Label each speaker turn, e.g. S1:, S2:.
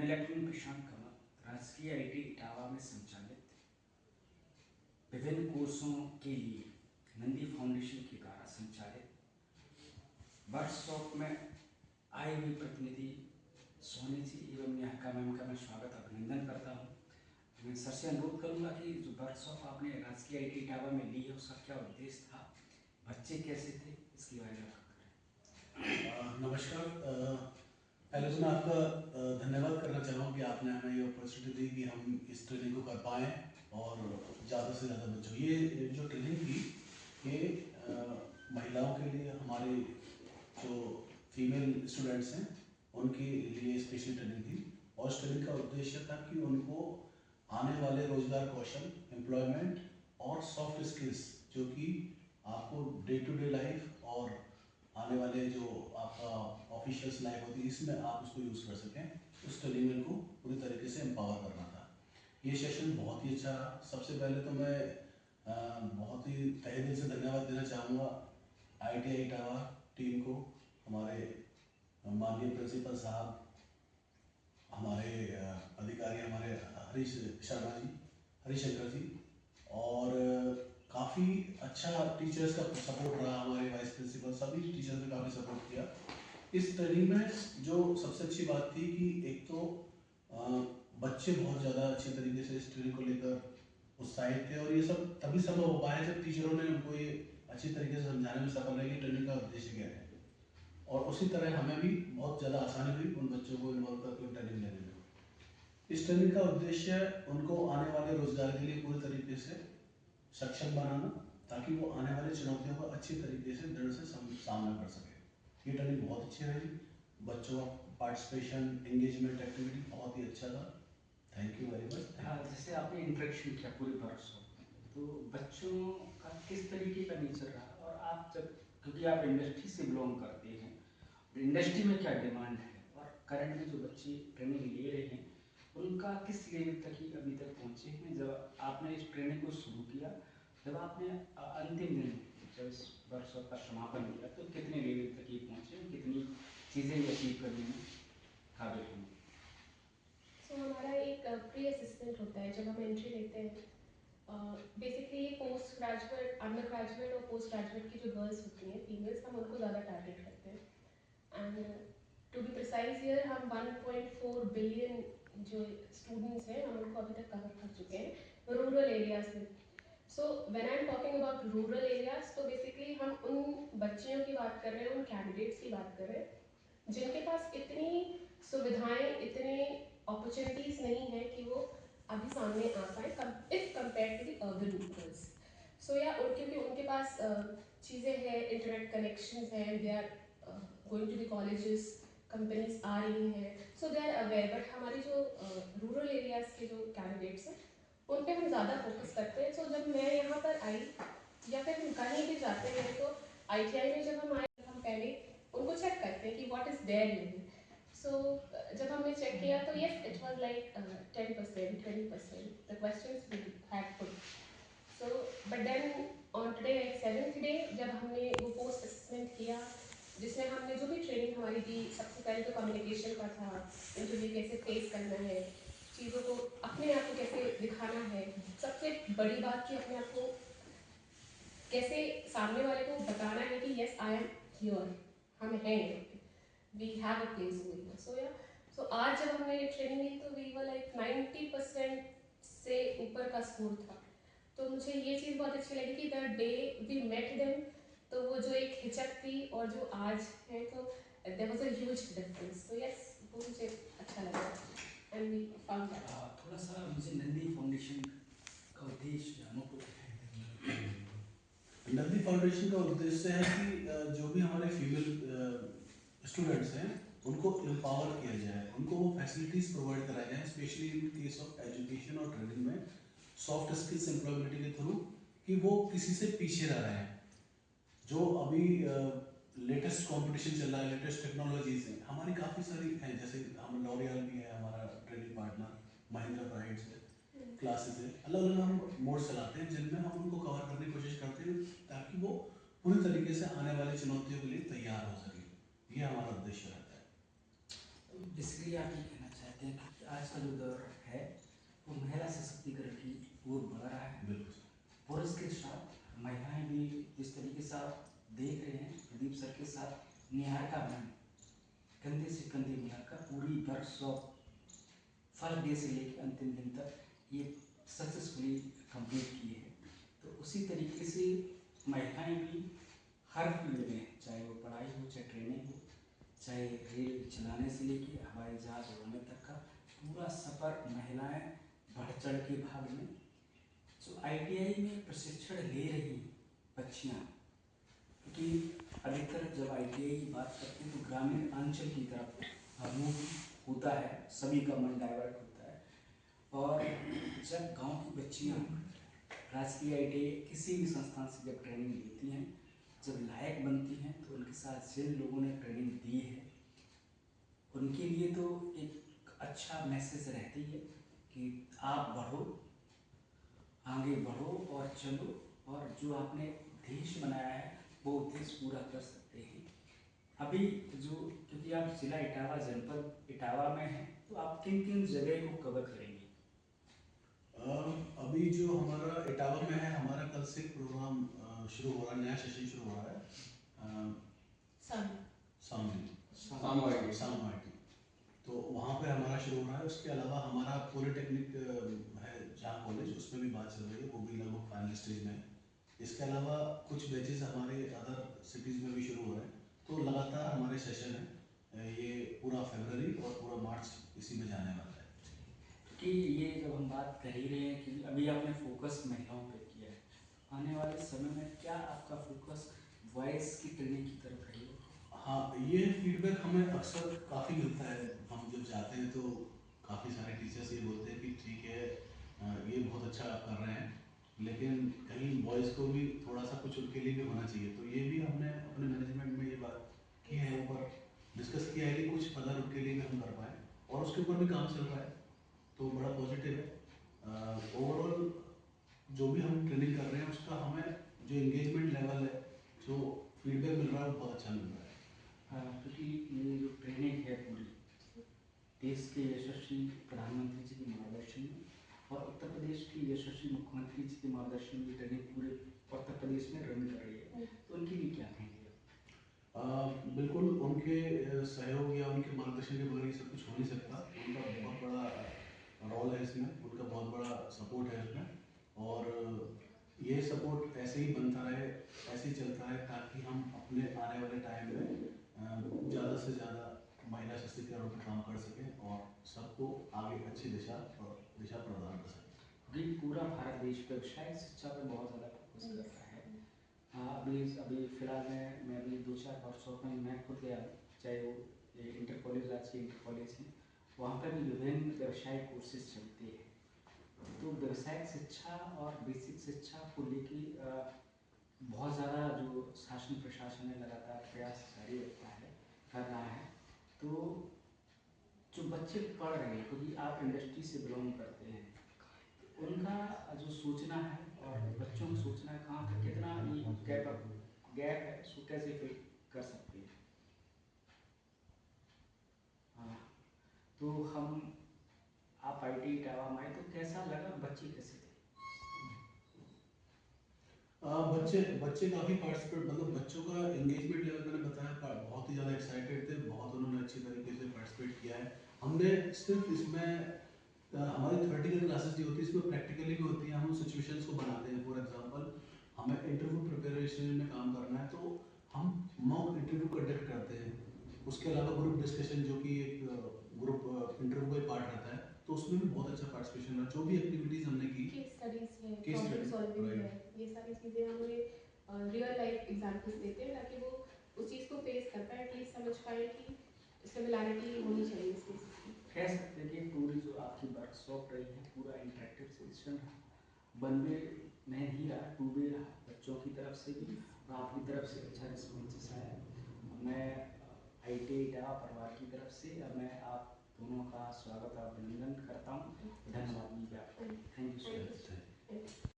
S1: मैं लेफ्टिनेंट प्रशांत कमल, राजकीय आईटी इटावा में संचालित विभिन्न कोर्सों के लिए नंदी फाउंडेशन के द्वारा संचालित वर्कशॉप में आए हुए प्रतिनिधि सोनी जी एवं नेहा मैम का मैं स्वागत अभिनंदन करता हूँ। मैं सर से अनुरोध करूँगा कि जो वर्कशॉप आपने राजकीय आईटी इटावा में ली है उसका क्या उद्देश्य था, बच्चे कैसे थे, इसके बारे में करें।
S2: नमस्कार। पहले तो मैं आपका धन्यवाद करना चाहूँगा कि आपने हमें ये अपॉर्चुनिटी दी कि हम इस ट्रेनिंग को कर पाएँ और ज़्यादा से ज़्यादा बच्चों, ये जो ट्रेनिंग थी ये महिलाओं के लिए, हमारे जो फीमेल स्टूडेंट्स हैं उनके लिए स्पेशल ट्रेनिंग थी। और इस ट्रेनिंग का उद्देश्य था कि उनको आने वाले रोजगार कौशल, एम्प्लॉयमेंट और सॉफ्ट स्किल्स जो कि आपको डे टू डे लाइफ और आने वाले जो आपका ऑफिशियल्स लाइफ होती है इसमें आप उसको यूज़ कर सकें, उस ट्रेनिंग को पूरी तरीके से एम्पावर करना था। ये सेशन बहुत ही अच्छा रहा। सबसे पहले तो मैं बहुत ही तहे दिल से धन्यवाद देना चाहूँगा ITI इटावा टीम को, हमारे माननीय प्रिंसिपल साहब, हमारे अधिकारी, हमारे हरीश शर्मा जी, हरिशंकर जी, और काफ़ी अच्छा टीचर्स का सपोर्ट रहा। हमारे वाइस प्रिंसिपल सभी टीचर्स ने काफ़ी सपोर्ट किया इस ट्रेनिंग में। जो सबसे अच्छी बात थी कि एक तो बच्चे बहुत ज़्यादा अच्छे तरीके से इस ट्रेनिंग को लेकर उत्साहित थे, और ये सब तभी संभव हो पाया जब टीचरों ने उनको ये अच्छी तरीके से समझाने में सफल रहे कि ट्रेनिंग का उद्देश्य क्या है। और उसी तरह हमें भी बहुत ज़्यादा आसानी हुई उन बच्चों को इन्वॉल्व करके ट्रेनिंग लेने में। इस ट्रेनिंग का उद्देश्य उनको आने वाले रोजगार के लिए पूरी तरीके से सक्षम बनाना, ताकि वो आने वाली चुनौतियों का अच्छी तरीके से दृढ़ से सामना कर सके। ये ट्रेनिंग बहुत अच्छी रही, बच्चों का पार्टिसिपेशन, एंगेजमेंट, एक्टिविटी बहुत ही अच्छा था। Thank you very much.
S1: जैसे आपने इंट्रैक्शन किया पूरी वर्कशॉप में, तो बच्चों का किस तरीके का नेचर रहा, और आप जब, क्योंकि आप इंडस्ट्री से बिलोंग करते हैं, इंडस्ट्री में क्या डिमांड है और करंट में जो बच्चे ट्रेनिंग ले रहे हैं उनका किस लेवल तक ही अभी तक पहुँचे हैं। जब आपने इस ट्रेनिंग को शुरू किया, जब आपने अंतिम दिन जब इस वर्कशॉप का समापन किया, तो कितने लेवल तक ही पहुँचे, कितनी चीज़ें अचीव करने में काबिल होंगे।
S3: तो हमारा एक प्री असिस्टेंट होता है जब हम एंट्री लेते हैं। बेसिकली ये पोस्ट ग्रेजुएट, अंडर ग्रेजुएट और पोस्ट ग्रेजुएट की जो गर्ल्स होती हैं, फीमेल्स, हम उनको ज़्यादा टारगेट करते हैं। And to be precise here, हम 1.4 बिलियन जो स्टूडेंट्स हैं हम उनको अभी तक कवर कर चुके हैं रूरल एरियाज में। So when I am talking about rural areas, तो बेसिकली हम उन बच्चियों की बात कर रहे हैं, उन कैंडिडेट्स की बात कर रहे हैं जिनके पास इतनी सुविधाएं, इतने अपॉर्चुनिटीज़ नहीं है कि वो अभी सामने आ पाए if compare to the urban peoples. So yeah क्योंकि उनके पास चीज़ें हैं, इंटरनेट कनेक्शंस हैं, they are going to the colleges, companies आ रही हैं, so they are aware. But हमारी जो रूरल एरियाज़ के जो कैंडिडेट्स हैं उन पर हम ज़्यादा फोकस करते हैं। सो जब मैं यहाँ पर आई या फिर हम कहीं भी जाते हैं तो ITI में जब हम आए, हम पहले उनको चेक करते हैं कि what is their level. So जब हमने चेक किया तो yes, it was like 10%, 20% the questions we had put. So but then on today, like 7th day, जब हमने वो पोस्ट असेसमेंट किया जिसमें हमने जो भी ट्रेनिंग हमारी दी, सबसे पहले तो कम्युनिकेशन का था, इंटरव्यू कैसे फेस करना है, चीज़ों को, अपने आप को कैसे दिखाना है, सबसे बड़ी बात कि अपने आप को कैसे सामने वाले को बताना है कि यस आई एम हियर, हम हैं यहाँ पे, we have a place over here. So yeah so आज जब हमने ये ट्रेनिंग ली तो वी वर लाइक 90% से ऊपर का स्कोर था। तो मुझे ये चीज़ बहुत अच्छी लगी कि the day we met them, तो वो जो एक हिचक थी और जो आज है, तो there was a huge difference. तो यस, वो मुझे अच्छा लगा एंड वी फाउंड दैट।
S1: थोड़ा सा मुझे नंदी फाउंडेशन का उद्देश्य जानना तो
S2: नंदी फाउंडेशन का उद्देश्य है कि जो भी हमारे फीमेल स्टूडेंट्स हैं उनको एम्पावर किया जाए, उनको वो फैसिलिटीज़ प्रोवाइड कराई जाए, specially in case of education और ट्रेनिंग में, सॉफ्ट स्किल्स एम्प्लॉयबिलिटी के थ्रू, कि वो किसी से पीछे रह रहे हैं। जो अभी लेटेस्ट कंपटीशन चल रहा है, लेटेस्ट टेक्नोलॉजीज हैं हमारी काफ़ी सारी हैं, जैसे हम लॉरियल भी है हमारा ट्रेनिंग पार्टनर, महिंद्रा प्राइड से क्लासेस है, अलग अलग हम मोड चलाते हैं जिनमें हम उनको कवर करने की कोशिश करते हैं ताकि वो पूरी तरीके से आने वाली चुनौतियों के लिए तैयार हो सके। ये हमारा उद्देश्य रहता है।
S1: बेसिकली आप ये कहना चाहते चाहते हैं कि आज का जो दौर है वो महिला सशक्तिकरण की ओर बढ़ रहा है।
S2: बिल्कुल।
S1: पुरुष के साथ महिलाएं भी जिस तरीके से आप देख रहे हैं प्रदीप सर के साथ निहारिका मैम कंधे से कंधे मिलाकर पूरी वर्कशॉप फर्स्ट डे से लेकर अंतिम दिन तक ये सक्सेसफुली कंप्लीट किए हैं। तो उसी तरीके से महिलाएं भी हर फील्ड में, चाहे वो पढ़ाई हो, चाहे ट्रेनिंग हो, चाहे रेल चलाने से लेकर हवाई जहाज उड़ाने तक का पूरा सफ़र महिलाएं बढ़ चढ़ के भाग में जो ITI में प्रशिक्षण ले रही बच्चियाँ, क्योंकि अधिकतर जब ITI की बात करते हैं तो ग्रामीण अंचल की तरफ मूव होता है, सभी का मन डाइवर्ट होता है। और जब गांव की बच्चियाँ राजकीय ITI किसी भी संस्थान से जब ट्रेनिंग लेती हैं, जब लायक बनती हैं, तो उनके साथ जिन लोगों ने ट्रेनिंग दी है उनके लिए तो एक अच्छा मैसेज रहती है कि आप बढ़ो, आगे बढ़ो और चलो, और जो आपने देश बनाया है वो उद्देश्य पूरा कर सकते हैं। अभी जो, क्योंकि आप जिला इटावा, जनपद इटावा में हैं, तो आप किन किन जगह को कवर करेंगे?
S2: अभी जो हमारा इटावा में है, हमारा कल से प्रोग्राम शुरू हो रहा है, नया सेशन शुरू हो रहा है सामवाइटी, तो वहाँ पे हमारा शुरू हो रहा है। उसके अलावा हमारा पॉलिटेक्निक है जहाँ कॉलेज, उसमें भी बात चल रही है, वो भी लगभग फाइनल स्टेज में है। इसके अलावा कुछ बैचेस हमारे अदर सिटीज़ में भी शुरू हो रहे हैं। तो लगातार हमारे सेशन है, ये पूरा फरवरी और पूरा मार्च इसी में जाने वाला है।
S1: कि ये जब हम बात कर ही रहे हैं कि अभी आपने फोकस महिलाओं पे किया है, आने वाले समय में क्या आपका फोकस वॉइस की ट्रेनिंग की तरफ रहेगा?
S2: हाँ, ये फीडबैक हमें अक्सर काफ़ी मिलता है। हम जब जाते हैं तो काफ़ी सारे टीचर्स ये बोलते हैं कि ठीक है, ये बहुत अच्छा आप कर रहे हैं, लेकिन कहीं बॉयज़ को भी थोड़ा सा कुछ उनके लिए भी होना चाहिए। तो ये भी हमने अपने मैनेजमेंट में ये बात की है, ऊपर डिस्कस किया है कि कुछ अदर उनके लिए भी हम कर पाएँ, और उसके ऊपर भी काम चल रहा है, तो बड़ा पॉजिटिव है। ओवरऑल जो भी हम ट्रेनिंग कर रहे हैं उसका हमें जो इंगेजमेंट लेवल है, जो फीडबैक मिल रहा है वो बहुत अच्छा मिल रहा है।
S1: क्योंकि ये जो ट्रेनिंग है पूरी देश के यशस्वी प्रधानमंत्री जी के मार्गदर्शन में और उत्तर प्रदेश के यशस्वी मुख्यमंत्री जी के मार्गदर्शन में ट्रेनिंग पूरे उत्तर प्रदेश में रन कर रही है, तो उनके लिए क्या कहेंगे?
S2: बिल्कुल, उनके सहयोग या उनके मार्गदर्शन के बगैर ये सब कुछ हो नहीं सकता। उनका बहुत बड़ा रोल है इसमें, उनका बहुत बड़ा सपोर्ट है इसमें, और ये सपोर्ट ऐसे ही बनता रहे, ऐसे ही चलता रहे, ताकि हम अपने आने वाले टाइम में ज़्यादा से ज़्यादा महिला सशक्तिकरण पर काम कर सकें और सबको आगे अच्छी दिशा प्रदान कर सकें।
S1: पूरा भारत देश व्यवसायिक शिक्षा पर बहुत ज़्यादा फोकस कर रहा है। अभी फिलहाल मैं अभी 2-4 वर्कशॉप में मैं खुद गया, चाहे वो इंटर कॉलेज, राजकीय इंटर कॉलेज है, वहाँ पर भी विभिन्न व्यवसायिक कोर्सेज चलते हैं। तो व्यवसायिक शिक्षा और बेसिक शिक्षा को लेकर बहुत ज़्यादा जो शासन प्रशासन है लगातार प्रयास जारी रखता है, कर रहा है। तो जो बच्चे पढ़ रहे हैं, क्योंकि आप इंडस्ट्री से बिलोंग करते हैं, उनका जो सोचना है और बच्चों को सोचना है कहाँ तक कितना ये गैप है, उसको कैसे फिल कर सकते हैं? हाँ, तो आप ITI इटावा में आए तो कैसा लगा, बच्चे कैसे थे?
S2: बच्चे काफ़ी पार्टिसिपेट, मतलब बच्चों का एंगेजमेंट लेवल मैंने बताया, बहुत ही ज़्यादा एक्साइटेड थे, बहुत उन्होंने अच्छी तरीके से पार्टिसिपेट किया है। हमने सिर्फ इसमें हमारी थ्योरेटिकल क्लासेस जो होती है, इसमें प्रैक्टिकली भी होती है, हम सिचुएशंस को बनाते हैं। फॉर एग्जांपल, हमें इंटरव्यू प्रिपरेशन में काम करना है, तो हम मॉक इंटरव्यू कंडक्ट करते हैं। उसके अलावा ग्रुप डिस्कशन, जो कि एक ग्रुप इंटरव्यू का पार्ट रहता है, तो उसमें भी बहुत अच्छा पार्टिसिपेशन रहा। जो भी एक्टिविटीज़ हमने की,
S3: केस स्टडीज है,
S2: केस
S3: प्रॉब्लम
S2: स्टडी,
S3: सॉल्विंग है,
S2: राइट,
S3: ये सारी चीज़ें हम उन्हें रियल लाइफ एग्जांपल्स देते हैं ताकि वो उस चीज़ को फेस कर पाए, एटलीस्ट समझ पाए कि सिमिलैरिटी होनी चाहिए इस केसेस की।
S1: कह सकते हैं कि पूरी जो आपकी वर्कशॉप रही है पूरा इंटरेक्टिव सेशन रहा, 1 वे में ही रहा, 2 वे रहा, बच्चों की तरफ से भी और आपकी तरफ से अच्छा रिस्पॉन्स आया। मैं ITI इटावा परिवार की तरफ से मैं आप दोनों का स्वागत और अभिनंदन करता हूँ। धन्यवाद जी आपका। Thank you so much.